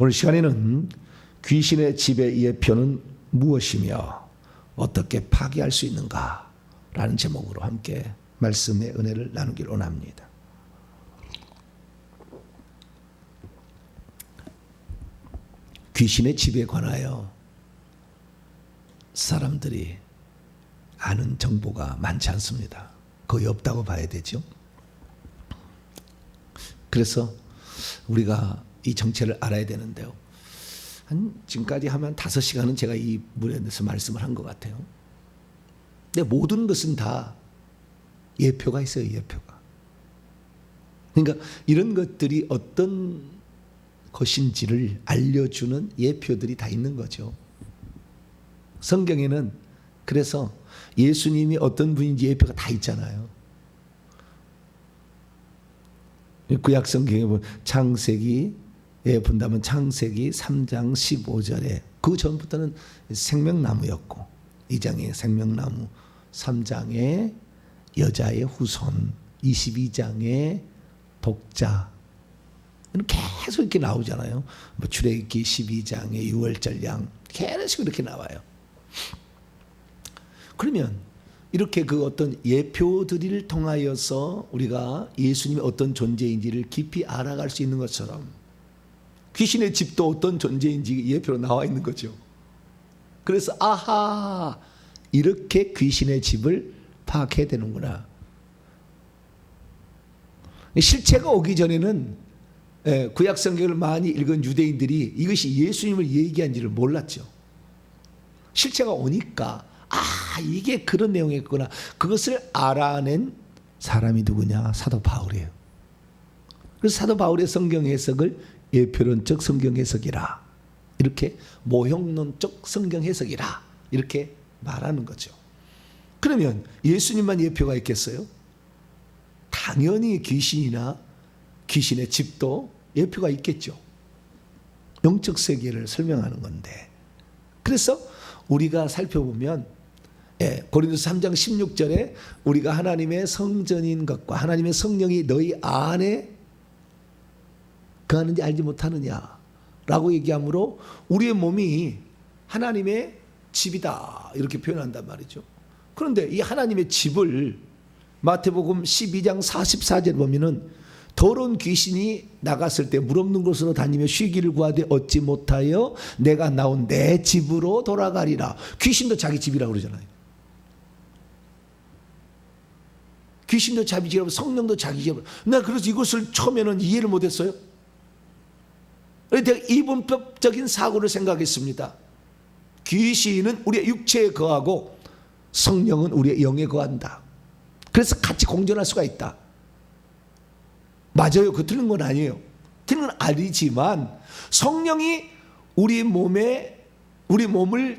오늘 시간에는 귀신의 집의 예표는 무엇이며 어떻게 파괴할 수 있는가 라는 제목으로 함께 말씀의 은혜를 나누길 원합니다. 귀신의 집에 관하여 사람들이 아는 정보가 많지 않습니다. 거의 없다고 봐야 되죠. 그래서 우리가 이 정체를 알아야 되는데요. 지금까지 하면 5시간은 제가 이 문에 대해서 말씀을 한 것 같아요. 근데 모든 것은 다 예표가 있어요. 예표가. 그러니까 이런 것들이 어떤 것인지를 알려주는 예표들이 다 있는 거죠. 성경에는 그래서 예수님이 어떤 분인지 예표가 다 있잖아요. 구약 성경에 보면 창세기에 본다면 창세기 3장 15절에 그 전부터는 생명나무였고 2장에 생명나무, 3장에 여자의 후손, 22장에 독자, 계속 이렇게 나오잖아요. 뭐 출애굽기 12장에 유월절 양 계속 이렇게 나와요. 그러면 이렇게 그 어떤 예표들을 통하여서 우리가 예수님이 어떤 존재인지를 깊이 알아갈 수 있는 것처럼 귀신의 집도 어떤 존재인지 예표로 나와 있는 거죠. 그래서 아하, 이렇게 귀신의 집을 파악해야 되는구나. 실체가 오기 전에는 구약 성경을 많이 읽은 유대인들이 이것이 예수님을 얘기한지를 몰랐죠. 실체가 오니까 이게 그런 내용이었구나. 그것을 알아낸 사람이 누구냐? 사도 바울이에요. 그래서 사도 바울의 성경 해석을 예표론적 성경 해석이라, 이렇게 모형론적 성경 해석이라 이렇게 말하는 거죠. 그러면 예수님만 예표가 있겠어요? 당연히 귀신이나 귀신의 집도 예표가 있겠죠. 영적 세계를 설명하는 건데, 그래서 우리가 살펴보면 고린도서 3장 16절에 우리가 하나님의 성전인 것과 하나님의 성령이 너희 안에 거하는지 알지 못하느냐라고 얘기하므로 우리의 몸이 하나님의 집이다 이렇게 표현한단 말이죠. 그런데 이 하나님의 집을 마태복음 12장 44절에 보면은 더러운 귀신이 나갔을 때 물 없는 곳으로 다니며 쉬기를 구하되 얻지 못하여 내가 나온 내 집으로 돌아가리라. 귀신도 자기 집이라고 그러잖아요. 귀신도 자기 집이라고, 성령도 자기 집이라고. 나 그래서 이것을 처음에는 이해를 못했어요. 내가 이분법적인 사고를 생각했습니다. 귀신은 우리의 육체에 거하고 성령은 우리의 영에 거한다. 그래서 같이 공존할 수가 있다. 맞아요. 그 틀린 건 아니에요. 틀린 건 아니지만 성령이 우리 몸을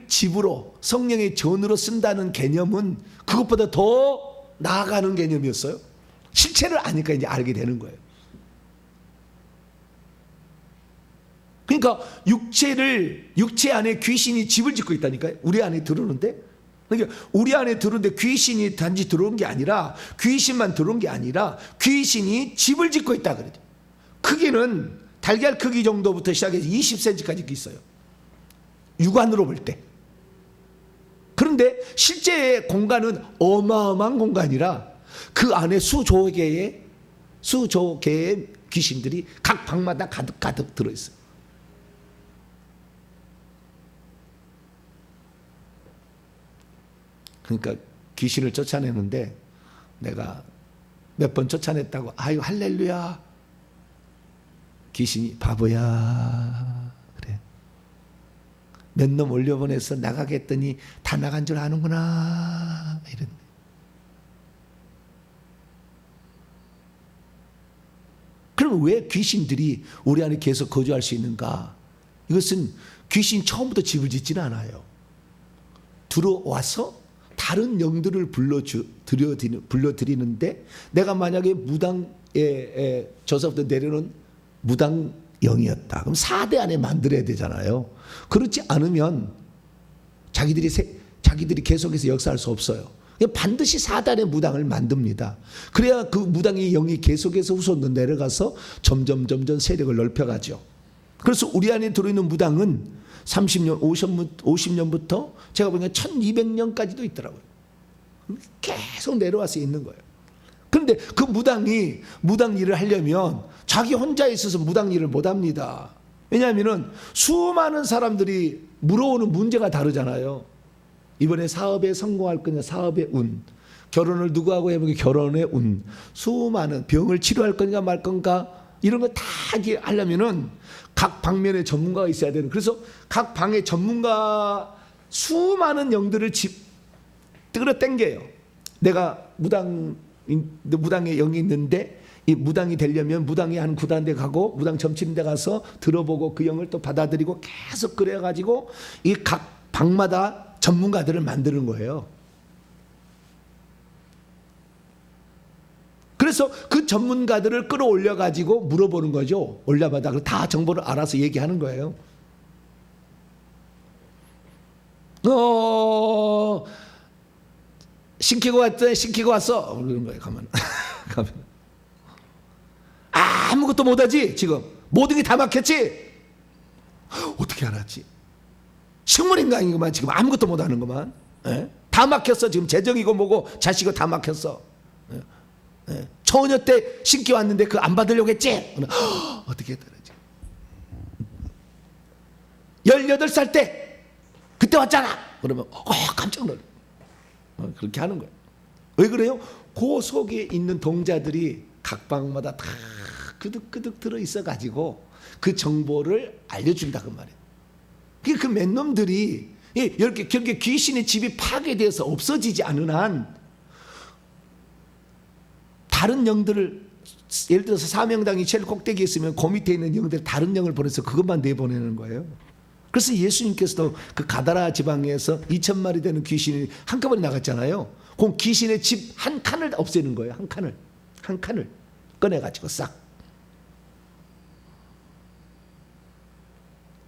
집으로, 성령의 전으로 쓴다는 개념은 그것보다 더 나아가는 개념이었어요. 실체를 아니까 이제 알게 되는 거예요. 그러니까 육체 안에 귀신이 집을 짓고 있다니까요. 우리 안에 들어오는데, 그러니까 우리 안에 들어오는데 귀신이 단지 들어온 게 아니라, 귀신만 들어온 게 아니라 귀신이 집을 짓고 있다 그래요. 크기는 달걀 크기 정도부터 시작해서 20cm까지 있어요. 육안으로 볼 때. 그런데 실제의 공간은 어마어마한 공간이라 그 안에 수조 개의 귀신들이 각 방마다 가득 들어있어요. 그러니까 귀신을 쫓아내는데 내가 몇 번 쫓아냈다고 아유 할렐루야, 귀신이 바보야 그래. 몇 놈 올려보내서 나가겠더니 다 나간 줄 아는구나 이런. 그럼 왜 귀신들이 우리 안에 계속 거주할 수 있는가? 이것은 귀신 처음부터 집을 짓지는 않아요. 들어와서 다른 영들을 불러들이는데, 내가 만약에 무당에 저서부터 내려오는 무당영이었다. 그럼 4대 안에 만들어야 되잖아요. 그렇지 않으면 자기들이 계속해서 역사할 수 없어요. 반드시 4단의 무당을 만듭니다. 그래야 그 무당의 영이 계속해서 후손도 내려가서 점점 세력을 넓혀가죠. 그래서 우리 안에 들어있는 무당은 30년, 50년부터 제가 보니까 1200년까지도 있더라고요. 계속 내려와서 있는 거예요. 그런데 그 무당이 무당 일을 하려면 자기 혼자 있어서 무당 일을 못 합니다. 왜냐하면 수많은 사람들이 물어오는 문제가 다르잖아요. 이번에 사업에 성공할 거냐, 사업의 운, 결혼을 누구하고 해보니 결혼의 운, 수많은 병을 치료할 거냐 말 건가, 이런 거 다 하려면은 각 방면에 전문가가 있어야 되는. 그래서 각 방에 전문가 수많은 영들을 끌어당겨요. 내가 무당에 영이 있는데 이 무당이 되려면 무당이 한 구단대 가고 무당 점치는 데 가서 들어보고 그 영을 또 받아들이고 계속 그래가지고 이 각 방마다 전문가들을 만드는 거예요. 그래서 그 전문가들을 끌어올려 가지고 물어보는 거죠. 올려받아 다 정보를 알아서 얘기하는 거예요. 신기고 왔더니 신기고 왔어. 그러는 거예요. 가면 아무것도 못하지. 지금 모든 게 다 막혔지. 어떻게 알았지? 식물인간이구만. 지금 아무것도 못하는 것만. 다 막혔어. 지금 재정이고 뭐고 자식이고 다 막혔어. 처녀 때 신기 왔는데 그거 안 받으려고 했지? 어떻게 했더라지? 18살 때 그때 왔잖아. 그러면 깜짝 놀라. 그렇게 하는 거예요. 왜 그래요? 그 속에 있는 동자들이 각 방마다 다 그득그득 들어있어 가지고 그 정보를 알려준다 그 말이에요. 그 맨놈들이 이렇게 그렇게 귀신의 집이 파괴되어서 없어지지 않은 한 다른 영들을, 예를 들어서 사명당이 제일 꼭대기에 있으면 그 밑에 있는 영들 다른 영을 보내서 그것만 내보내는 거예요. 그래서 예수님께서도 그 가다라 지방에서 2000마리 되는 귀신이 한꺼번에 나갔잖아요. 그 귀신의 집 한 칸을 없애는 거예요. 한 칸을 꺼내가지고 싹.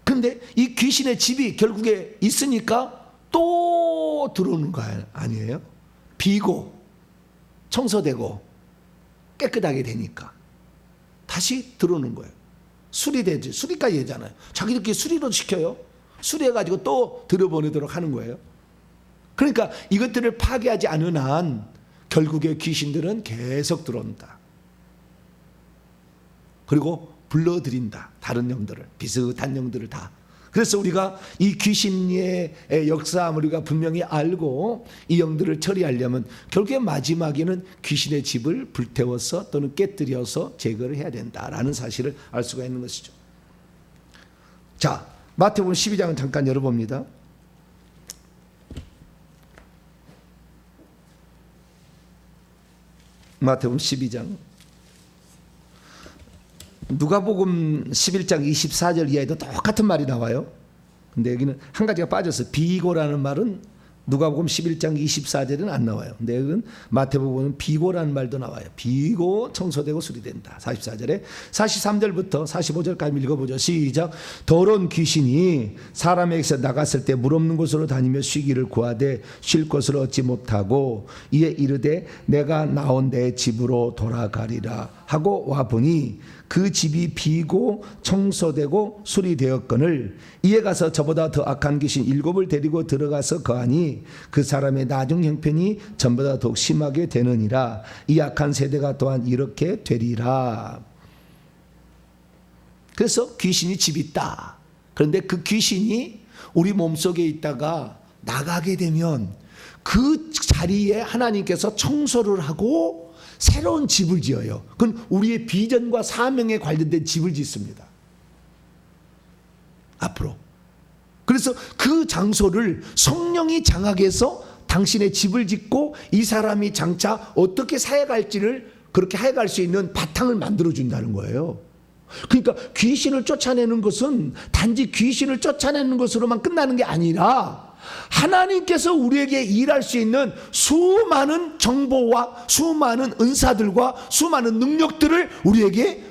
근데 이 귀신의 집이 결국에 있으니까 또 들어오는 거 아니에요? 비고 청소되고 깨끗하게 되니까 다시 들어오는 거예요. 수리되지. 수리까지 되잖아요. 자기들끼리 수리로 시켜요. 수리해가지고 또 들여보내도록 하는 거예요. 그러니까 이것들을 파괴하지 않은 한 결국에 귀신들은 계속 들어온다. 그리고 불러들인다. 다른 영들을, 비슷한 영들을 다. 그래서 우리가 이 귀신의 역사함을 우리가 분명히 알고 이 영들을 처리하려면 결국에 마지막에는 귀신의 집을 불태워서 또는 깨뜨려서 제거를 해야 된다라는 사실을 알 수가 있는 것이죠. 자, 마태복음 12장은 잠깐 열어봅니다. 마태복음 12장. 누가복음 11장 24절 이하에도 똑같은 말이 나와요. 근데 여기는 한 가지가 빠져서 비고라는 말은 누가복음 11장 24절에는 안 나와요. 근데 여기는 마태복음은 비고라는 말도 나와요. 비고 청소되고 수리된다. 44절에 43절부터 45절까지 읽어보죠. 시작. 더러운 귀신이 사람에게서 나갔을 때 물 없는 곳으로 다니며 쉬기를 구하되 쉴 곳을 얻지 못하고 이에 이르되 내가 나온 내 집으로 돌아가리라 하고 와보니 그 집이 비고 청소되고 수리되었거늘 이에 가서 저보다 더 악한 귀신 7을 데리고 들어가서 거하니 그 사람의 나중 형편이 전보다 더욱 심하게 되느니라. 이 악한 세대가 또한 이렇게 되리라. 그래서 귀신이 집이 있다. 그런데 그 귀신이 우리 몸속에 있다가 나가게 되면 그 자리에 하나님께서 청소를 하고 새로운 집을 지어요. 그건 우리의 비전과 사명에 관련된 집을 짓습니다. 앞으로. 그래서 그 장소를 성령이 장악해서 당신의 집을 짓고 이 사람이 장차 어떻게 살아갈지를 그렇게 해갈 수 있는 바탕을 만들어준다는 거예요. 그러니까 귀신을 쫓아내는 것은 단지 귀신을 쫓아내는 것으로만 끝나는 게 아니라 하나님께서 우리에게 일할 수 있는 수많은 정보와 수많은 은사들과 수많은 능력들을 우리에게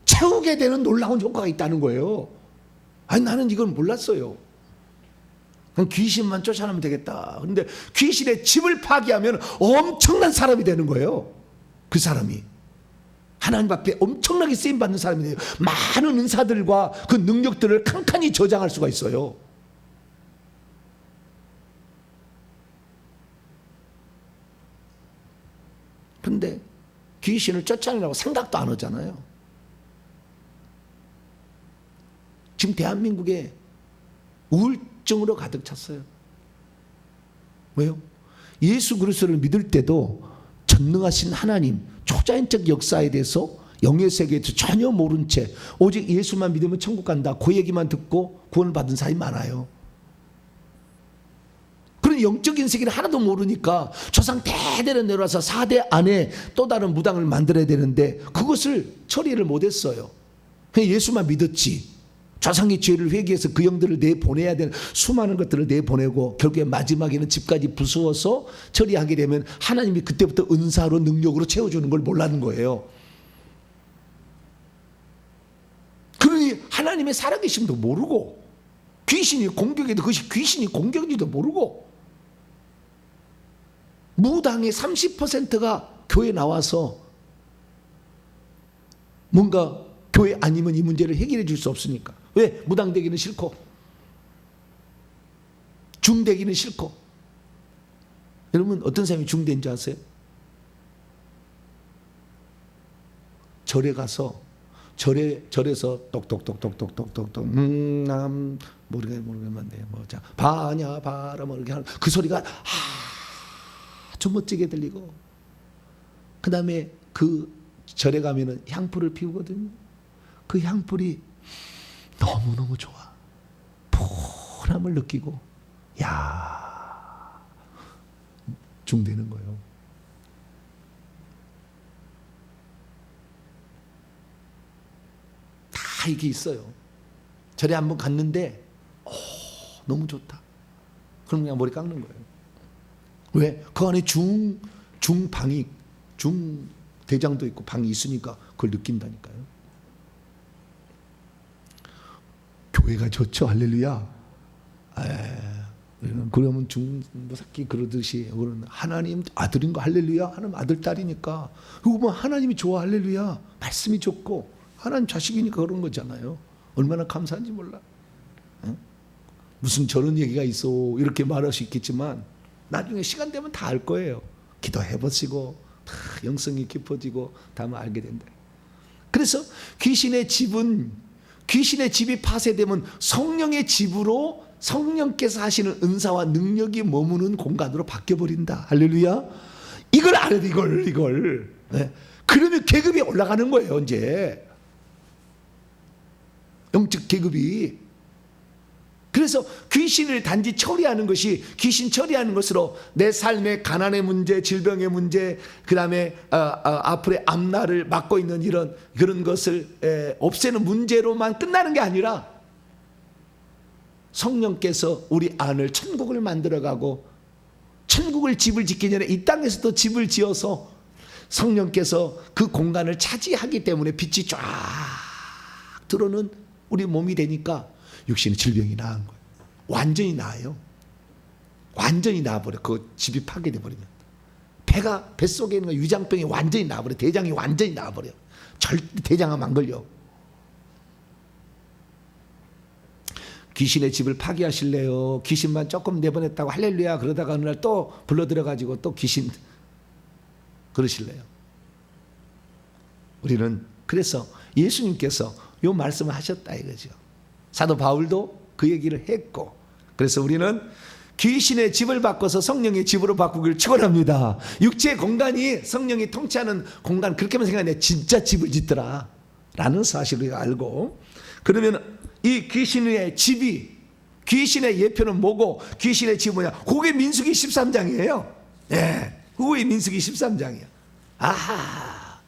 채우게 되는 놀라운 효과가 있다는 거예요. 아니 나는 이걸 몰랐어요. 그냥 귀신만 쫓아내면 되겠다. 그런데 귀신의 집을 파괴하면 엄청난 사람이 되는 거예요. 그 사람이. 하나님 앞에 엄청나게 쓰임받는 사람이 돼요. 많은 은사들과 그 능력들을 칸칸이 저장할 수가 있어요. 근데 귀신을 쫓아내라고 생각도 안 하잖아요. 지금 대한민국에 우울증으로 가득 찼어요. 왜요? 예수 그리스도를 믿을 때도 전능하신 하나님, 초자연적 역사에 대해서 영의 세계에서 전혀 모른 채 오직 예수만 믿으면 천국 간다, 그 얘기만 듣고 구원을 받은 사람이 많아요. 그런 영적인 세계를 하나도 모르니까 조상 대대로 내려와서 4대 안에 또 다른 무당을 만들어야 되는데 그것을 처리를 못했어요. 그냥 예수만 믿었지. 조상의 죄를 회개해서 그 영들을 내보내야 되는 수많은 것들을 내보내고 결국에 마지막에는 집까지 부수어서 처리하게 되면 하나님이 그때부터 은사로 능력으로 채워주는 걸 몰랐는 거예요. 그러니 하나님의 살아계심도 모르고 귀신이 공격해도 그것이 귀신이 공격인지도 모르고 무당의 30%가 교회 나와서 뭔가 교회 아니면 이 문제를 해결해 줄 수 없으니까. 왜? 무당 되기는 싫고 중 되기는 싫고. 여러분 어떤 사람이 중 된 줄 아세요? 절에 가서 절에서 똑똑똑똑똑똑똑 모르겠는데 뭐자 바냐 바라 뭐 이렇게 하는 그 소리가 아주 멋지게 들리고 그 다음에 그 절에 가면은 향불을 피우거든요. 그 향불이 너무너무 좋아. 포람을 느끼고 야 중되는 거예요. 다 이게 있어요. 절에 한번 갔는데 너무 좋다. 그럼 그냥 머리 깎는 거예요. 왜? 그 안에 중방이 중대장도 있고 방이 있으니까 그걸 느낀다니까요. 교회가 좋죠. 할렐루야. 그러면 중사키 그러듯이 하나님 아들인 거 할렐루야. 하나님 아들 딸이니까 그거 뭐 하나님이 좋아 할렐루야. 말씀이 좋고 하나님 자식이니까 그런 거잖아요. 얼마나 감사한지 몰라. 응? 무슨 저런 얘기가 있어 이렇게 말할 수 있겠지만 나중에 시간 되면 다 알 거예요. 기도해보시고 다 영성이 깊어지고 다 알게 된다. 그래서 귀신의 집이 파쇄되면 성령의 집으로 성령께서 하시는 은사와 능력이 머무는 공간으로 바뀌어버린다. 할렐루야. 이걸 알아야 돼. 이걸. 네. 그러면 계급이 올라가는 거예요. 이제 영적 계급이. 그래서 귀신을 단지 처리하는 것이 귀신 처리하는 것으로 내 삶의 가난의 문제, 질병의 문제, 그 다음에 앞으로의 앞날을 막고 있는 그런 것을 없애는 문제로만 끝나는 게 아니라 성령께서 우리 안을 천국을 만들어가고 천국을 집을 짓기 전에 이 땅에서도 집을 지어서 성령께서 그 공간을 차지하기 때문에 빛이 쫙 들어오는 우리 몸이 되니까 육신의 질병이 나은 거예요. 완전히 나아요. 완전히 나아버려. 그 집이 파괴돼 버리면 뱃속에 있는 유장병이 완전히 나아버려. 대장이 완전히 나아버려. 절대 대장암 안 걸려. 귀신의 집을 파괴하실래요? 귀신만 조금 내보냈다고 할렐루야 그러다가 어느 날 또 불러들여가지고 또 귀신 그러실래요? 우리는 그래서 예수님께서 이 말씀을 하셨다 이거죠. 사도 바울도 그 얘기를 했고, 그래서 우리는 귀신의 집을 바꿔서 성령의 집으로 바꾸기를 축원합니다. 육체의 공간이 성령이 통치하는 공간 그렇게만 생각해 진짜 집을 짓더라 라는 사실을 우리가 알고, 그러면 이 귀신의 집이 귀신의 예표는 뭐고 귀신의 집이 뭐냐? 그게 민수기 13장이에요. 예, 그게 민수기 13장이야. 아하.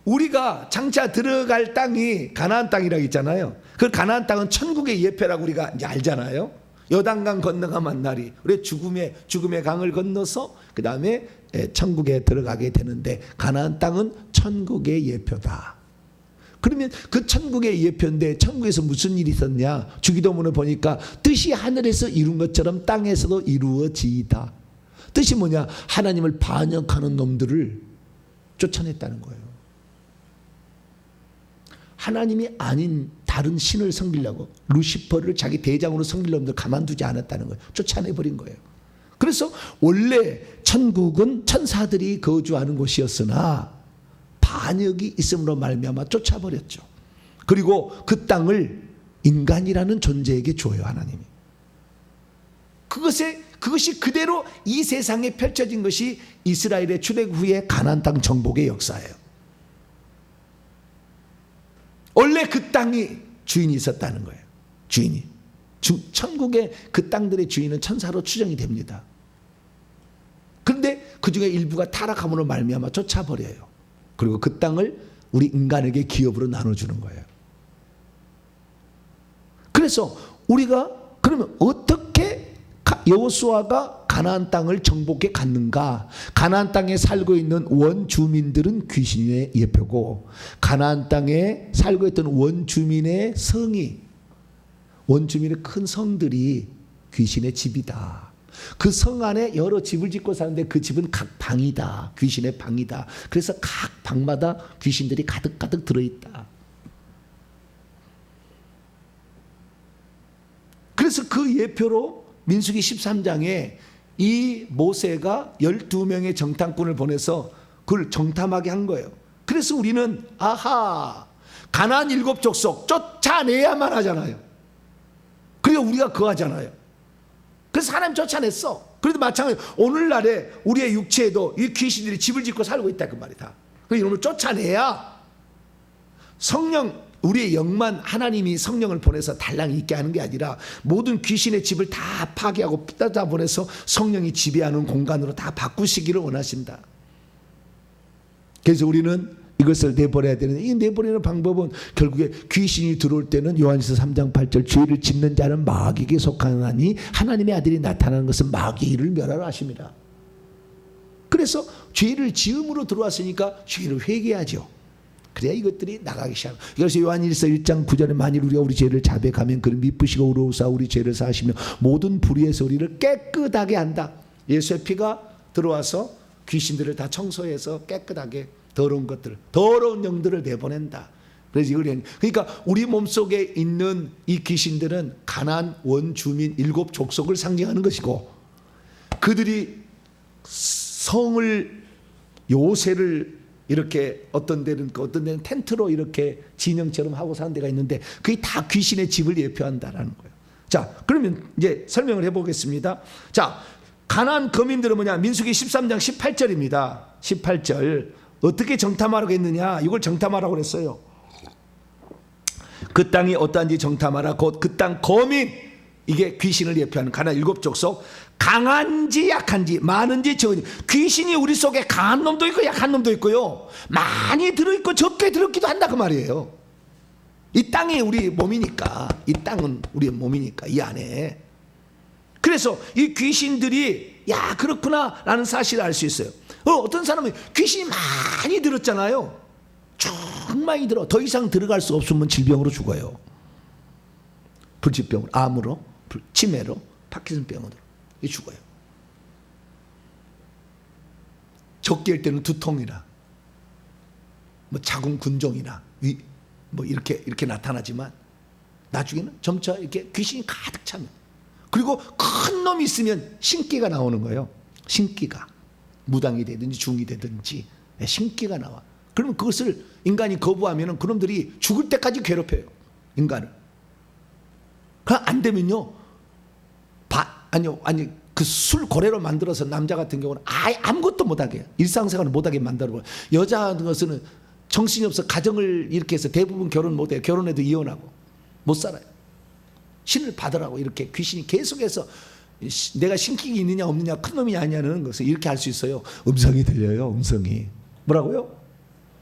우리가 장차 들어갈 땅이 가나안 땅이라고 있잖아요. 그 가나안 땅은 천국의 예표라고 우리가 이제 알잖아요. 요단강 건너가 만나리. 우리 죽음의 강을 건너서 그 다음에 천국에 들어가게 되는데 가나안 땅은 천국의 예표다. 그러면 그 천국의 예표인데 천국에서 무슨 일이 있었냐? 주기도문을 보니까 뜻이 하늘에서 이룬 것처럼 땅에서도 이루어지이다. 뜻이 뭐냐? 하나님을 반역하는 놈들을 쫓아냈다는 거예요. 하나님이 아닌 다른 신을 섬기려고 루시퍼를 자기 대장으로 섬길 놈들 가만두지 않았다는 거예요. 쫓아내버린 거예요. 그래서 원래 천국은 천사들이 거주하는 곳이었으나 반역이 있음으로 말미암아 쫓아버렸죠. 그리고 그 땅을 인간이라는 존재에게 줘요, 하나님이. 그것이 그대로 이 세상에 펼쳐진 것이 이스라엘의 출애굽 후에 가나안 땅 정복의 역사예요. 원래 그 땅이 주인이 있었다는 거예요. 주인이. 천국의 그 땅들의 주인은 천사로 추정이 됩니다. 그런데 그 중에 일부가 타락함으로 말미암아 쫓아버려요. 그리고 그 땅을 우리 인간에게 기업으로 나눠주는 거예요. 그래서 우리가 그러면 어떻게 여호수아가 가나안 땅을 정복해 갔는가? 가나안 땅에 살고 있는 원주민들은 귀신의 예표고, 가나안 땅에 살고 있던 원주민의 원주민의 큰 성들이 귀신의 집이다. 그 성 안에 여러 집을 짓고 사는데 그 집은 각 방이다. 귀신의 방이다. 그래서 각 방마다 귀신들이 가득가득 들어있다. 그래서 그 예표로 민수기 13장에 이 모세가 12명의 정탐꾼을 보내서 그걸 정탐하게 한 거예요. 그래서 우리는 가나안 7족속 쫓아내야만 하잖아요. 그리고 우리가 그거 하잖아요. 그래서 하나님 쫓아냈어. 그래도 마찬가지로 오늘날에 우리의 육체에도 이 귀신들이 집을 짓고 살고 있다 그 말이다. 그래서 이놈을 쫓아내야 성령, 우리의 영만 하나님이 성령을 보내서 달랑 있게 하는 게 아니라 모든 귀신의 집을 다 파괴하고 뜯다 보내서 성령이 지배하는 공간으로 다 바꾸시기를 원하신다. 그래서 우리는 이것을 내버려야 되는데, 이 내버리는 방법은 결국에 귀신이 들어올 때는 요한일서 3장 8절 죄를 짓는 자는 마귀에게 속하나니 하나님의 아들이 나타나는 것은 마귀의 일을 멸하라 하십니다. 그래서 죄를 지음으로 들어왔으니까 죄를 회개하죠. 그래야 이것들이 나가기 시작합니다. 그래서 요한일서 1장 9절에 만일 우리가 우리 죄를 자백하면 그는 미쁘시고 의로우사 우리 죄를 사하시며 모든 불의에서 우리를 깨끗하게 한다. 예수의 피가 들어와서 귀신들을 다 청소해서 깨끗하게 더러운 것들, 더러운 영들을 내보낸다. 그래서 이걸, 그러니까 우리 몸속에 있는 이 귀신들은 가나안 원주민 7족속을 상징하는 것이고, 그들이 성을, 요새를 이렇게 어떤 데는 텐트로 이렇게 진영처럼 하고 사는 데가 있는데 그게 다 귀신의 집을 예표한다라는 거예요. 자, 그러면 이제 설명을 해보겠습니다. 자, 가나안 거민들은 뭐냐? 민수기 13장 18절입니다. 18절. 어떻게 정탐하라고 했느냐? 이걸 정탐하라고 그랬어요. 그 땅이 어떠한지 정탐하라. 곧 그 땅 거민, 이게 귀신을 예표하는 가나안 7족속, 강한지 약한지 많은지 적은지. 귀신이 우리 속에 강한 놈도 있고 약한 놈도 있고요, 많이 들어있고 적게 들었기도 한다 그 말이에요. 이 땅이 우리 몸이니까, 이 땅은 우리의 몸이니까 이 안에. 그래서 이 귀신들이 야 그렇구나 라는 사실을 알 수 있어요. 어떤 사람은 귀신이 많이 들었잖아요. 쭉 많이 들어. 더 이상 들어갈 수 없으면 질병으로 죽어요. 불치병으로, 암으로, 치매로, 파킨슨병으로 죽어요. 적게 할 때는 두통이나 뭐 자궁 근종이나 뭐 이렇게 나타나지만 나중에는 점차 이렇게 귀신이 가득 차면, 그리고 큰 놈이 있으면 신기가 나오는 거예요. 신기가 무당이 되든지 중이 되든지 신기가 나와. 그러면 그것을 인간이 거부하면 그놈들이 죽을 때까지 괴롭혀요, 인간을. 그럼 안 되면요, 아니 그 술 고래로 만들어서 남자 같은 경우는 아예 아무것도 못하게 해요. 일상생활을 못하게 만들어버려요. 여자 같은 것은 정신이 없어 가정을 이렇게 해서 대부분 결혼 못해요. 결혼해도 이혼하고 못 살아요. 신을 받으라고 이렇게 귀신이 계속해서 내가 신기가 있느냐 없느냐, 큰 놈이 아니냐는 것을 이렇게 할 수 있어요. 음성이 들려요. 음성이. 뭐라고요?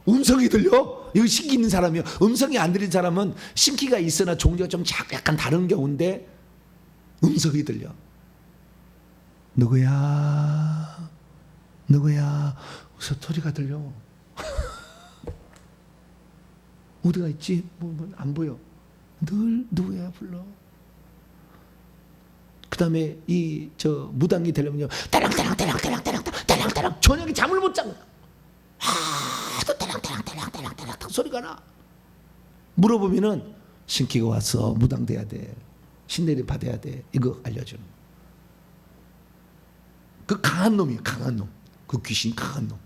음성이 들려? 이거 신기 있는 사람이요. 음성이 안 들린 사람은 신기가 있으나 종류가 좀 약간 다른 경우인데 음성이 들려. 누구야? 누구야? 무슨 소리가 들려? 어디가 있지? 안 보여. 늘 누구야 불러. 그 다음에 무당이 되려면요, 따랑따랑 저녁에 잠을 못 자고 또 따랑따랑 소리가 나. 물어보면은 신기가 와서 무당돼야 돼, 신내림 받아야 돼, 이거 알려주는 거예요. 그 강한 놈이에요. 강한 놈. 그 귀신 강한 놈.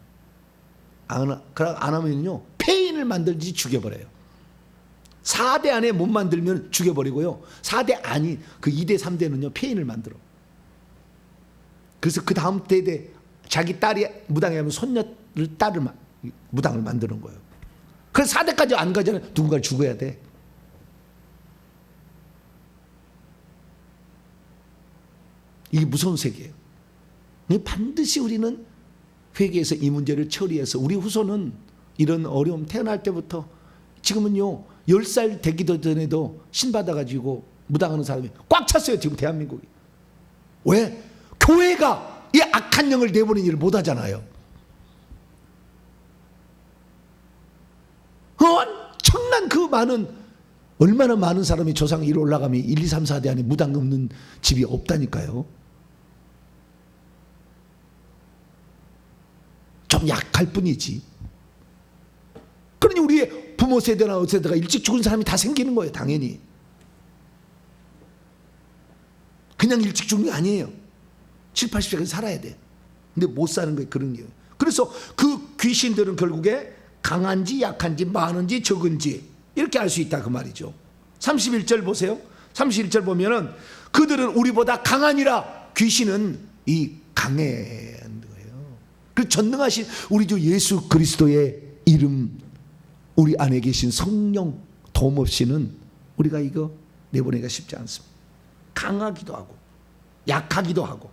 안 하면요 폐인을 만들지 죽여버려요. 4대 안에 못 만들면 죽여버리고요, 4대 아니 그 2대 3대는요 폐인을 만들어. 그래서 그 다음 대대 자기 딸이 무당이 하면 손녀를 딸을 무당을 만드는 거예요. 그래서 4대까지 안 가잖아요. 누군가 죽어야 돼. 이게 무서운 세계예요. 반드시 우리는 회개해서 이 문제를 처리해서 우리 후손은 이런 어려움 태어날 때부터 지금은요 10살 되기도 전에도 신받아가지고 무당하는 사람이 꽉 찼어요. 지금 대한민국이. 왜? 교회가 이 악한 영을 내보내는 일을 못하잖아요. 엄청난 그 많은, 얼마나 많은 사람이 조상 위로 올라가면 1, 2, 3, 4대 안에 무당 없는 집이 없다니까요. 좀 약할 뿐이지. 그러니 우리의 부모 세대나 어세대가 일찍 죽은 사람이 다 생기는 거예요. 당연히. 그냥 일찍 죽는 게 아니에요. 7, 80세까지 살아야 돼. 근데 못 사는 거예요. 그런 게. 그래서 그 귀신들은 결국에 강한지 약한지 많은지 적은지 이렇게 알 수 있다 그 말이죠. 31절 보세요. 31절 보면은 그들은 우리보다 강하니라. 귀신은 이 강해. 그 전능하신 우리 주 예수 그리스도의 이름, 우리 안에 계신 성령 도움 없이는 우리가 이거 내보내기가 쉽지 않습니다. 강하기도 하고 약하기도 하고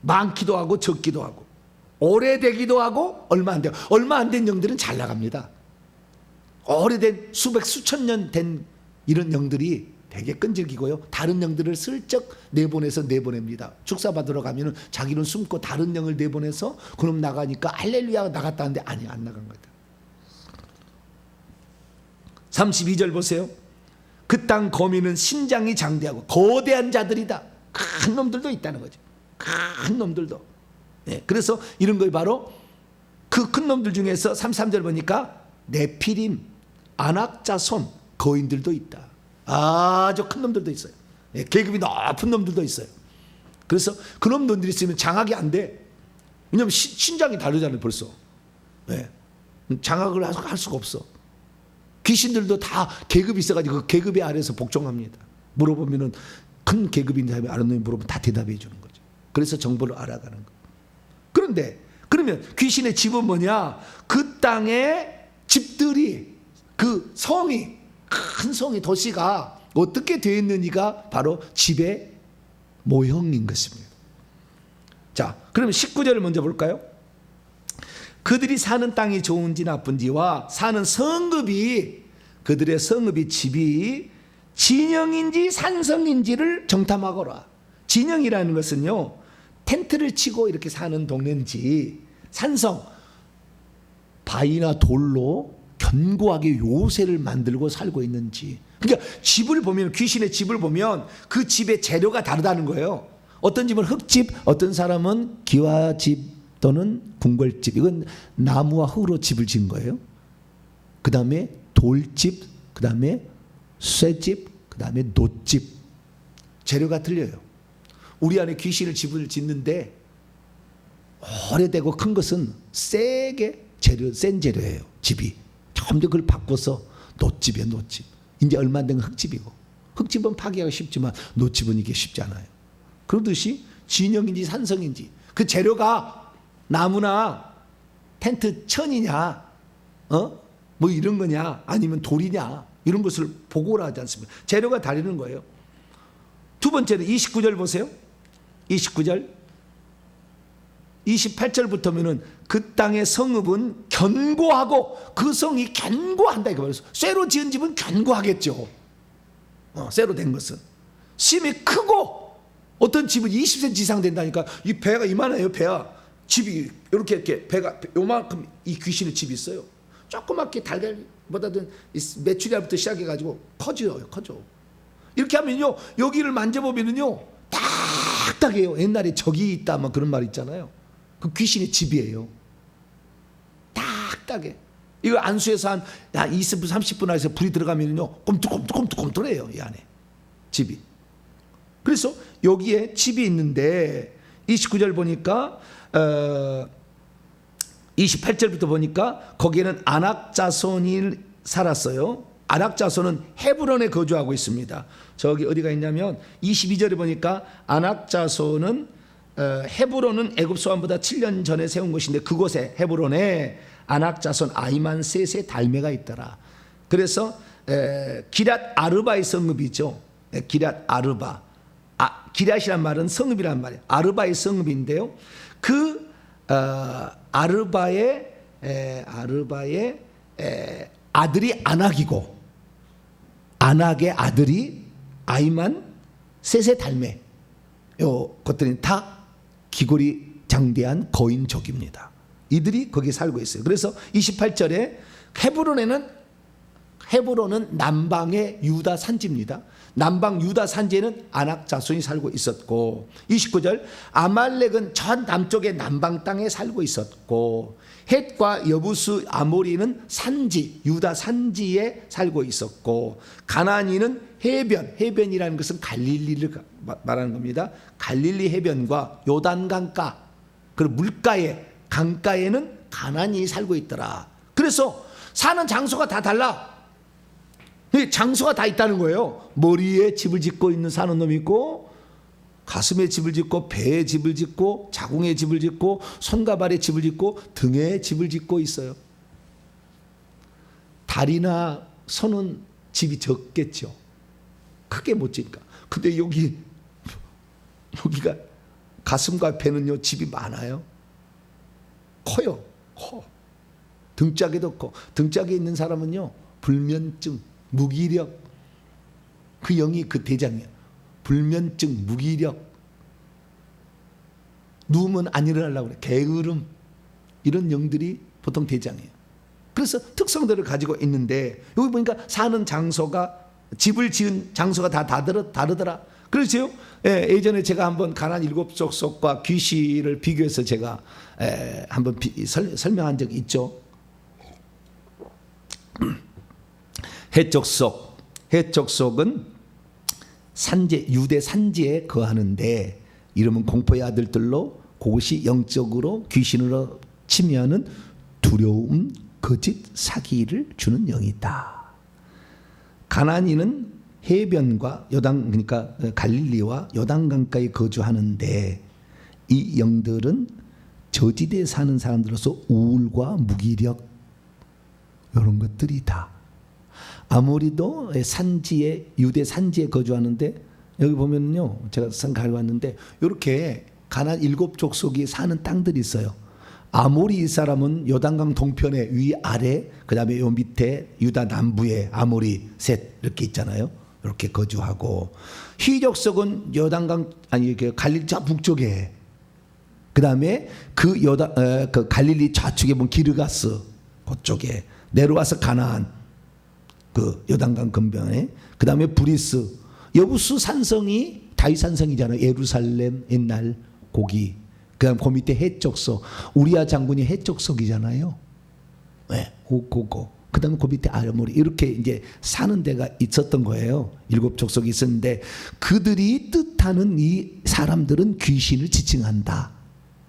많기도 하고 적기도 하고 오래되기도 하고 얼마 안 돼요. 얼마 안 된 영들은 잘 나갑니다. 오래된 수백 수천 년 된 이런 영들이 되게 끈질기고요. 다른 영들을 슬쩍 내보냅니다. 축사받으러 가면은 자기는 숨고 다른 영을 내보내서 그놈 나가니까 할렐루야 나갔다는데 아니 안 나간 거다. 32절 보세요. 그 땅 거민은 신장이 장대하고 거대한 자들이다. 큰 놈들도 있다는 거죠. 큰 놈들도. 네, 그래서 이런 거 바로 그 큰 놈들 중에서 33절 보니까 네피림, 아낙자손, 거인들도 있다. 아주 큰 놈들도 있어요. 예, 계급이 높은 놈들도 있어요. 그래서 그런 놈들이 있으면 장악이 안 돼. 왜냐하면 신장이 다르잖아요 벌써. 예, 장악을 할 수가 없어. 귀신들도 다 계급이 있어가지고 그 계급의 아래에서 복종합니다. 물어보면은 큰 계급인 사람이 아는 놈이 물어보면 다 대답해 주는 거죠. 그래서 정보를 알아가는 거. 그런데 그러면 귀신의 집은 뭐냐? 그 땅의 집들이, 그 성이, 큰 성이, 도시가 어떻게 되어 있느니가 바로 집의 모형인 것입니다. 자, 그러면 19절을 먼저 볼까요? 그들이 사는 땅이 좋은지 나쁜지와 사는 성읍이, 그들의 성읍이 집이 진영인지 산성인지를 정탐하거라. 진영이라는 것은요 텐트를 치고 이렇게 사는 동네인지, 산성 바위나 돌로 견고하게 요새를 만들고 살고 있는지. 그러니까 집을 보면, 귀신의 집을 보면 그 집의 재료가 다르다는 거예요. 어떤 집은 흙집, 어떤 사람은 기와집 또는 궁궐집. 이건 나무와 흙으로 집을 지은 거예요. 그 다음에 돌집, 그 다음에 쇠집, 그 다음에 놋집. 재료가 틀려요. 우리 안에 귀신을 집을 짓는데 오래되고 큰 것은 세게 센 재료예요. 집이 점점 그걸 바꿔서 놋집이에요. 놋집. 이제 얼마 안 된 흙집이고, 흙집은 파괴하기 쉽지만 놋집은 이게 쉽지 않아요. 그러듯이 진영인지 산성인지 그 재료가 나무나 텐트 천이냐, 뭐 이런 거냐, 아니면 돌이냐, 이런 것을 보고를 하지 않습니까? 재료가 다르는 거예요. 두 번째는 29절 보세요. 29절 28절부터면은 그 땅의 성읍은 견고하고, 그 성이 견고한다 이거 말이죠. 쇠로 지은 집은 견고하겠죠. 쇠로 된 것은 심이 크고, 어떤 집은 20cm 이상 된다니까. 이 배가 이만해요. 배가 집이 이렇게 배가 요만큼, 이 귀신의 집이 있어요. 조그맣게 달걀보다는 메추리알부터 시작해가지고 커져요. 커져. 이렇게 하면요 여기를 만져보면은요 딱딱해요. 옛날에 적이 있다 막 그런 말 있잖아요. 그 귀신의 집이에요. 딱딱해. 이거 안수에서 한 20분 30분 안에서 불이 들어가면요 꼼틀꼼틀해요 이 안에 집이. 그래서 여기에 집이 있는데 29절 보니까 28절부터 보니까 거기에는 아낙 자손이 살았어요. 아낙 자손은 헤브론에 거주하고 있습니다. 저기 어디가 있냐면 22절에 보니까 아낙 자손은 헤브론은 애굽 소환보다 7년 전에 세운 곳인데 그곳에 헤브론에 아낙 자손 아이만 셋의 달매가 있더라. 그래서 기랏 아르바의 성읍이죠. 기랏 아르바. 기랏이란 말은 성읍이란 말이에요. 아르바의 성읍인데요. 그 아르바의 아들이 아낙이고 아낙의 아들이 아이만 셋의 달매. 요 것들은 다 기골이 장대한 거인족입니다. 이들이 거기 살고 있어요. 그래서 28절에 헤브론은 남방의 유다 산지입니다. 남방 유다 산지에는 아낙 자손이 살고 있었고 29절 아말렉은 전 남쪽의 남방 땅에 살고 있었고 헷과 여부스 아모리는 산지 유다 산지에 살고 있었고 가나안인은 해변이라는 것은 갈릴리를 말하는 겁니다. 갈릴리 해변과 요단강가 그리고 물가에 강가에는 가나안인이 살고 있더라. 그래서 사는 장소가 다 달라. 장소가 다 있다는 거예요. 머리에 집을 짓고 있는 사는 놈이 있고 가슴에 집을 짓고 배에 집을 짓고 자궁에 집을 짓고 손과 발에 집을 짓고 등에 집을 짓고 있어요. 다리나 손은 집이 적겠죠. 크게 못 짓니까. 근데 여기가 가슴과 배는요 집이 많아요. 커요. 커. 등짝에도 커. 등짝에 있는 사람은요 불면증, 무기력 그 영이 그 대장이야. 불면증, 무기력 누우면 안 일어나려고 그래. 게으름 이런 영들이 보통 대장이에요. 그래서 특성들을 가지고 있는데 여기 보니까 사는 장소가 집을 지은 장소가 다 다르더라. 그렇죠? 예전에 제가 한번 가나안 7족속과 귀시를 비교해서 제가 한번 설명한 적이 있죠. 헷족속은 산지 유대 산지에 거하는데 이름은 공포의 아들들로 그것이 영적으로 귀신으로 치면은 두려움, 거짓, 사기를 주는 영이다. 가나안인은 해변과 그러니까 갈릴리와 요단강가에 거주하는데 이 영들은 저지대에 사는 사람들로서 우울과 무기력 이런 것들이 다. 아모리도 산지에 유대 산지에 거주하는데 여기 보면요 제가 생각해 봤는데 이렇게 가나안 7족속이 사는 땅들이 있어요. 아모리 사람은 요단강 동편에 위아래 그다음에 요 밑에 유다 남부에 아모리 셋 이렇게 있잖아요. 이렇게 거주하고 히족속은 요단강 그 갈릴리 저 북쪽에 그다음에 그 갈릴리 좌측에 보면 기르가스 그쪽에 내려와서 가나안 그 요단강 근변에 그다음에 브리스 여부스 산성이 다윗 산성이잖아요. 예루살렘 옛날 고기 그다음 그 밑에 헷족속 우리야 장군이 헷족속이잖아요. 네, 그거 그다음에 그 밑에 아모리 이렇게 이제 사는 데가 있었던 거예요. 7족속이 있었는데 그들이 뜻하는 이 사람들은 귀신을 지칭한다.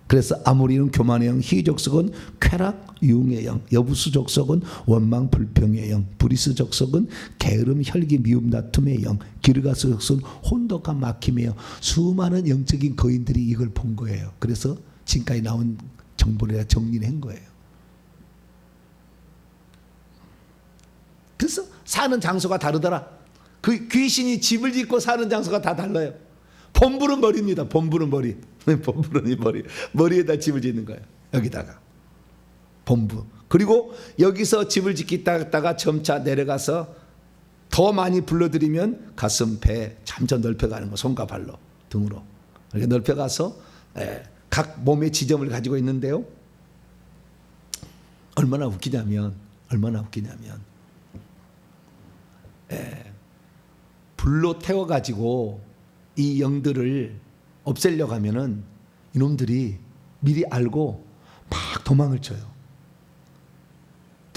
그래서 아모리는 교만의 영, 히족속은 쾌락, 유흥의 영, 여부스 족속은 원망, 불평의 영, 브리스 족속은 게으름, 혈기, 미움, 다툼의 영, 기르가스 족속은 혼돈과 막힘의 영. 수많은 영적인 거인들이 이걸 본 거예요. 그래서 지금까지 나온 정보를 정리를 한 거예요. 그래서 사는 장소가 다르더라. 그 귀신이 집을 짓고 사는 장소가 다 달라요. 본부는 머리입니다. 본부는 머리. 본부는 이 머리에다 집을 짓는 거예요. 여기다가 본부. 그리고 여기서 집을 짓다가 점차 내려가서 더 많이 불러들이면 가슴, 배 점점 넓혀가는 거. 손과 발로, 등으로 이렇게 넓혀가서 각 몸의 지점을 가지고 있는데요. 얼마나 웃기냐면 불로 태워가지고 이 영들을 없애려고 하면은 이놈들이 미리 알고 막 도망을 쳐요.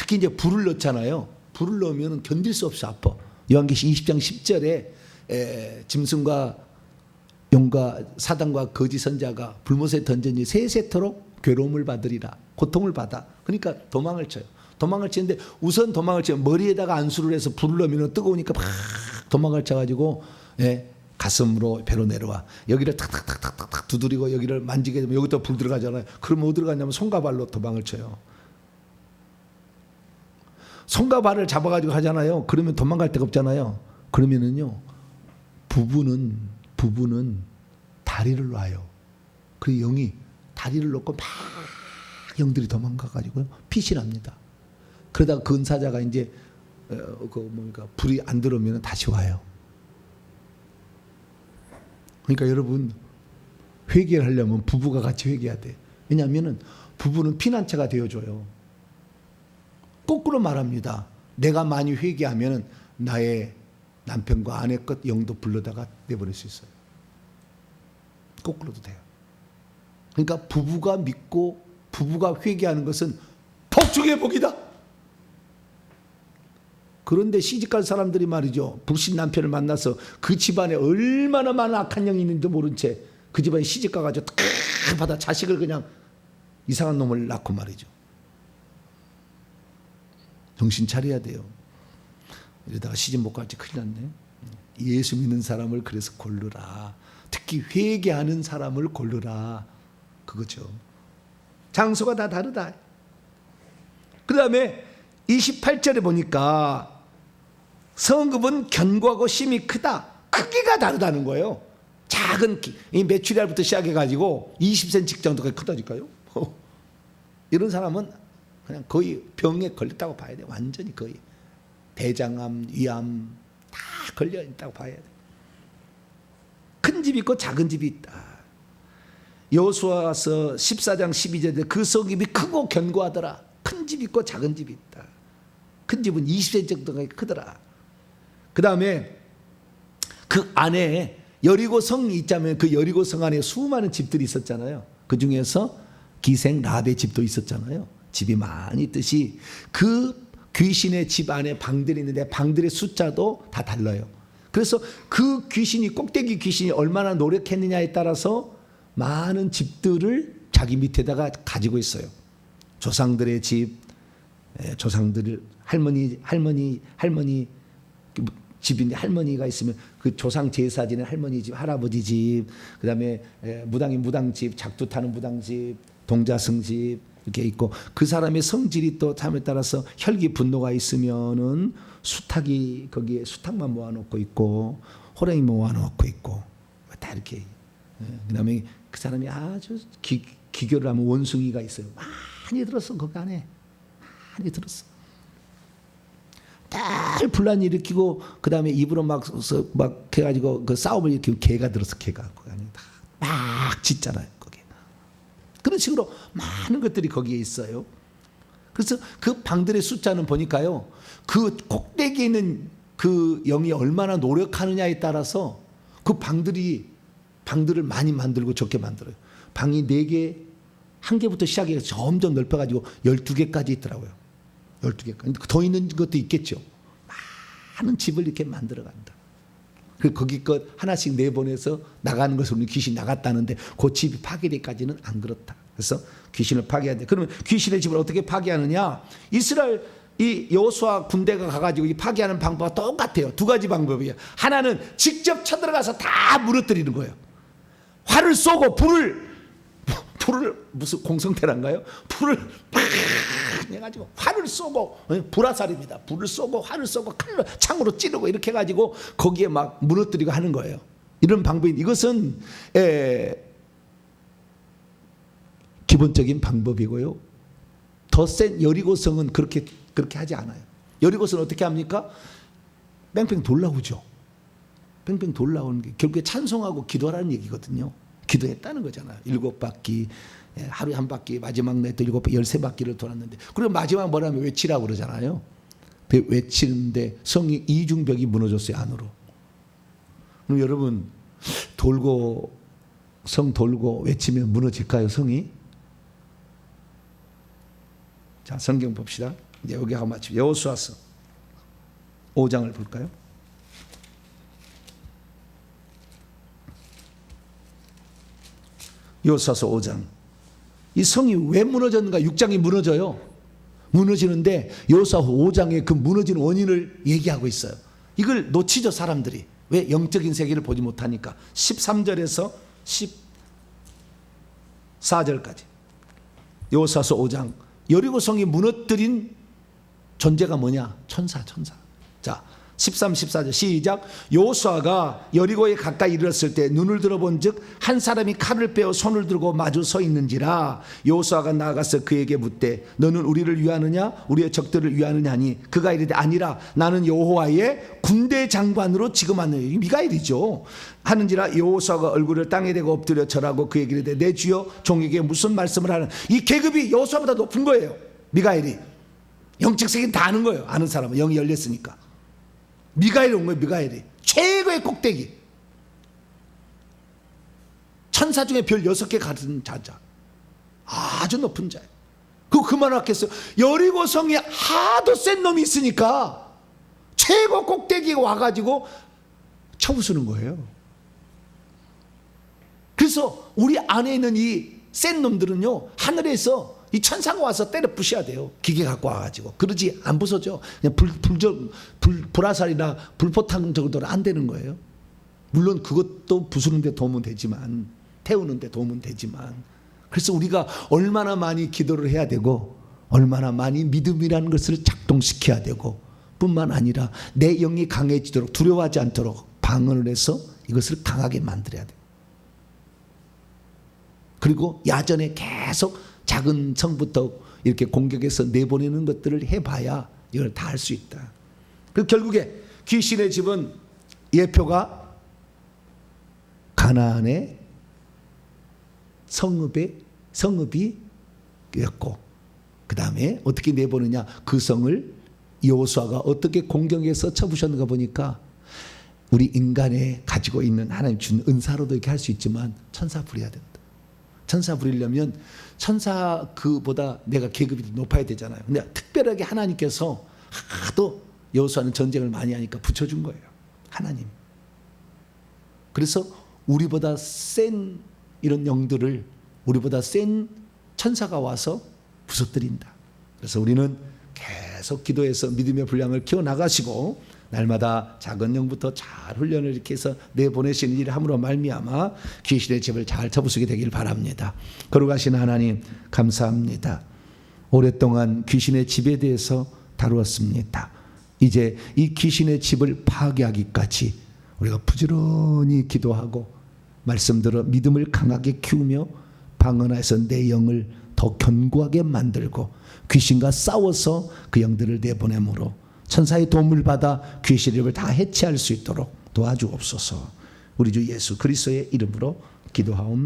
특히 이제 불을 넣잖아요. 불을 넣으면 견딜 수 없이 아파. 요한계시 20장 10절에 짐승과 용과 사단과 거짓 선자가 불못에 던져니 세세토록 괴로움을 받으리라. 고통을 받아. 그러니까 도망을 쳐요. 도망을 치는데 우선 도망을 치면 머리에다가 안수를 해서 불을 넣으면 뜨거우니까 막 도망을 쳐가지고 가슴으로 배로 내려와. 여기를 탁탁탁탁탁 두드리고 여기를 만지게 되면 여기다 불 들어가잖아요. 그러면 어디로 가냐면 손과 발로 도망을 쳐요. 손과 발을 잡아가지고 하잖아요. 그러면 도망갈 데가 없잖아요. 그러면은요 부부는 다리를 놔요. 그 영이 다리를 놓고 막 영들이 도망가가지고요 피신합니다. 그러다가 근사자가 이제 불이 안 들어오면 다시 와요. 그러니까 여러분 회개를 하려면 부부가 같이 회개해야 돼. 왜냐하면 부부는 피난처가 되어줘요. 거꾸로 말합니다. 내가 많이 회개하면 나의 남편과 아내 것 영도 불러다가 내버릴 수 있어요. 거꾸로도 돼요. 그러니까 부부가 믿고 부부가 회개하는 것은 복 중의 복이다. 그런데 시집갈 사람들이 말이죠. 불신 남편을 만나서 그 집안에 얼마나 많은 악한 영이 있는지도 모른 채 그 집안에 시집가가지고 탁 받아 자식을 그냥 이상한 놈을 낳고 말이죠. 정신 차려야 돼요. 이러다가 시집 못 갈지 큰일 났네. 예수 믿는 사람을 그래서 고르라. 특히 회개하는 사람을 고르라. 그거죠. 장소가 다 다르다. 그 다음에 28절에 보니까 성급은 견고하고 심이 크다. 크기가 다르다는 거예요. 작은 이 메추리알부터 시작해가지고 20cm 정도까지 크다니까요. 이런 사람은 그냥 거의 병에 걸렸다고 봐야 돼. 완전히 거의 대장암, 위암 다 걸려 있다고 봐야 돼. 큰 집이 있고 작은 집이 있다. 여호수아서 14장 12절에 그 성읍이 크고 견고하더라. 큰 집이 있고 작은 집이 있다. 큰 집은 20cm 정도가 크더라. 그 다음에 그 안에 여리고 성이 있자면 그 여리고 성 안에 수많은 집들이 있었잖아요. 그 중에서 기생 라합의 집도 있었잖아요. 집이 많이 있듯이 그 귀신의 집 안에 방들이 있는데 방들의 숫자도 다 달라요. 그래서 그 귀신이 꼭대기 귀신이 얼마나 노력했느냐에 따라서 많은 집들을 자기 밑에다가 가지고 있어요. 조상들의 집, 조상들 할머니 집인데 할머니가 있으면 그 조상 제사 지낸 할머니 집, 할아버지 집, 그다음에 무당인 무당집, 작두 타는 무당집, 동자승집 이렇게 있고 그 사람의 성질이 또 참에 따라서 혈기 분노가 있으면은 수탉이 거기에 수탉만 모아놓고 있고 호랑이 모아놓고 있고 다 이렇게. 그다음에 그 사람이 아주 기교를 하면 원숭이가 있어요. 많이 들었어 거기 안에 많이 들었어. 날 분란 일으키고 그 다음에 입으로 막 해가지고 그 싸움을 일으키고 개가 들어서 개가 거기 안에 막 짖잖아요 거기. 그런 식으로 많은 것들이 거기에 있어요. 그래서 그 방들의 숫자는 보니까요 그 꼭대기에 있는 그 영이 얼마나 노력하느냐에 따라서 그 방들을 많이 만들고 적게 만들어요. 방이 4개, 1개부터 시작해서 점점 넓혀가지고 12개까지 있더라고요. 12개까지. 더 있는 것도 있겠죠. 많은 집을 이렇게 만들어간다. 거기 것 하나씩 내보내서 나가는 것으로 귀신이 나갔다는데 그 집이 파괴되기까지는 안 그렇다. 그래서 귀신을 파괴해야 돼. 그러면 귀신의 집을 어떻게 파괴하느냐? 이스라엘 이 여호수아 군대가 가가지고 이 파괴하는 방법과 똑같아요. 2가지 방법이에요. 하나는 직접 쳐들어가서 다 무너뜨리는 거예요. 활을 쏘고 불을 무슨 공성태란가요? 불을 팍 해가지고 활을 쏘고 불화살입니다. 불을 쏘고 활을 쏘고 칼로 창으로 찌르고 이렇게 해가지고 거기에 막 무너뜨리고 하는 거예요. 이런 방법이 이것은 기본적인 방법이고요. 더 센 여리고성은 그렇게 하지 않아요. 여리고성은 어떻게 합니까? 뺑뺑 돌아오죠. 뺑뺑 돌아오는 게 결국에 찬송하고 기도하라는 얘기거든요. 기도했다는 거잖아요. 7바퀴, 하루에 1바퀴, 마지막 날 또 13바퀴를 돌았는데, 그리고 마지막 뭐라면 외치라고 그러잖아요. 외치는데 성이 이중벽이 무너졌어요, 안으로. 그럼 여러분, 성 돌고 외치면 무너질까요, 성이? 자, 성경 봅시다. 이제 여기하고 맞추. 여호수아서 5장을 볼까요? 여호수아서 5장. 이 성이 왜 무너졌는가? 6장이 무너져요. 무너지는데 여호수아서 5장에 그 무너진 원인을 얘기하고 있어요. 이걸 놓치죠, 사람들이. 왜? 영적인 세계를 보지 못하니까. 13절에서 14절까지. 여호수아서 5장. 여리고 성이 무너뜨린 존재가 뭐냐? 천사. 자, 13, 14절 시작. 여호수아가 여리고에 가까이 이르렀을 때 눈을 들어본즉 한 사람이 칼을 빼어 손을 들고 마주 서 있는지라. 여호수아가 나아가서 그에게 묻되 너는 우리를 위하느냐 우리의 적들을 위하느냐 하니 그가 이르되 아니라 나는 여호와의 군대 장관으로 지금 왔느니. 미가엘이죠. 하는지라. 여호수아가 얼굴을 땅에 대고 엎드려 절하고 그에게 이르되 내 주여 종에게 무슨 말씀을 하는. 이 계급이 여호수아보다 높은 거예요. 미가엘이. 영적 세계는 다 아는 거예요. 아는 사람은 영이 열렸으니까. 미가엘이 온 거예요. 미가엘이 최고의 꼭대기, 천사 중에 별 6개 가진 자자, 아주 높은 자예요. 그만 왔겠어요. 여리고 성에 하도 센 놈이 있으니까 최고 꼭대기가 와가지고 쳐부수는 거예요. 그래서 우리 안에 있는 이 센 놈들은요, 하늘에서 이 천사가 와서 때려 부셔야 돼요. 기계 갖고 와가지고. 그러지 안 부서져. 그냥 불화살이나 불포탄 정도는 안 되는 거예요. 물론 그것도 부수는 데 도움은 되지만, 태우는 데 도움은 되지만. 그래서 우리가 얼마나 많이 기도를 해야 되고 얼마나 많이 믿음이라는 것을 작동시켜야 되고, 뿐만 아니라 내 영이 강해지도록, 두려워하지 않도록 방언을 해서 이것을 강하게 만들어야 돼요. 그리고 야전에 계속 작은 성부터 이렇게 공격해서 내보내는 것들을 해봐야 이걸 다 할 수 있다. 그리고 결국에 귀신의 집은 예표가 가나안의 성읍이었고, 그 다음에 어떻게 내보느냐, 그 성을 여호수아가 어떻게 공격해서 쳐부셨는가 보니까 우리 인간에 가지고 있는 하나님 준 은사로도 이렇게 할 수 있지만 천사 부려야 된다. 천사 부리려면 천사 그보다 내가 계급이 높아야 되잖아요. 근데 특별하게 하나님께서 하도 여호수아는 전쟁을 많이 하니까 붙여준 거예요. 하나님. 그래서 우리보다 센 이런 영들을, 우리보다 센 천사가 와서 부서뜨린다. 그래서 우리는 계속 기도해서 믿음의 분량을 키워나가시고 날마다 작은 영부터 잘 훈련을 이렇게 해서 내보내시는 일을 함으로 말미암아 귀신의 집을 잘 쳐부수게 되길 바랍니다. 거룩하신 하나님 감사합니다. 오랫동안 귀신의 집에 대해서 다루었습니다. 이제 이 귀신의 집을 파괴하기까지 우리가 부지런히 기도하고 말씀대로 믿음을 강하게 키우며 방언하여서 내 영을 더 견고하게 만들고 귀신과 싸워서 그 영들을 내보내므로 천사의 도움을 받아 귀신의 집을 다 해체할 수 있도록 도와주옵소서. 우리 주 예수 그리스도의 이름으로 기도하옵나이다.